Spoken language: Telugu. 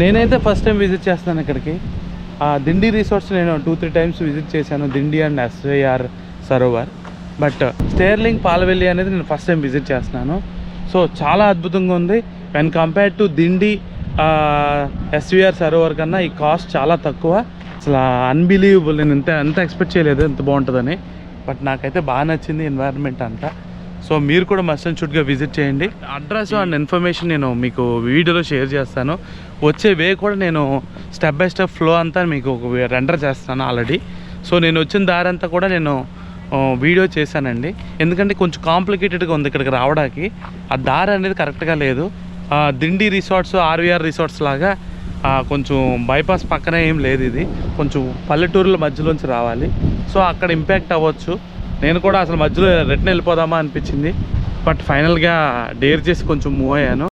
నేనైతే ఫస్ట్ టైం విజిట్ చేస్తాను ఇక్కడికి. దిండి రిసార్ట్స్ నేను 2-3 టైమ్స్ విజిట్ చేశాను, Dindi and SYR Sarovar. But Sterling Palavelli అనేది నేను ఫస్ట్ టైం విజిట్ చేస్తున్నాను. సో చాలా అద్భుతంగా ఉంది. When compared to Dindi SYR Sarovar కన్నా ఈ కాస్ట్ చాలా తక్కువ. అసలు అన్బిలీవబుల్. నేను ఎంత ఎక్స్పెక్ట్ చేయలేదు ఎంత బాగుంటుందని. బట్ నాకైతే బాగా నచ్చింది ఎన్వైరన్మెంట్ అంతా. సో మీరు కూడా మస్ట్ అండ్ షుడ్గా విజిట్ చేయండి. అడ్రస్ అండ్ ఇన్ఫర్మేషన్ నేను మీకు వీడియోలో షేర్ చేస్తాను. వచ్చే వే కూడా నేను స్టెప్ బై స్టెప్ ఫ్లో అంతా మీకు రెండర్ చేస్తాను ఆల్రెడీ. సో నేను వచ్చిన దారి అంతా కూడా నేను వీడియో చేశానండి. ఎందుకంటే కొంచెం కాంప్లికేటెడ్గా ఉంది ఇక్కడికి రావడానికి. ఆ దారి అనేది కరెక్ట్గా లేదు. దిండి రిసార్ట్స్, ఆర్వీఆర్ రిసార్ట్స్ లాగా కొంచెం బైపాస్ పక్కనే ఏం లేదు. ఇది కొంచెం పల్లెటూరుల మధ్యలోంచి రావాలి. సో అక్కడ ఇంపాక్ట్ అవ్వచ్చు. నేను కూడా అసలు మధ్యలో రిటర్న్ వెళ్ళిపోదామా అనిపించింది. బట్ ఫైనల్గా డేర్ చేసి కొంచెం మూవ్ అయ్యాను.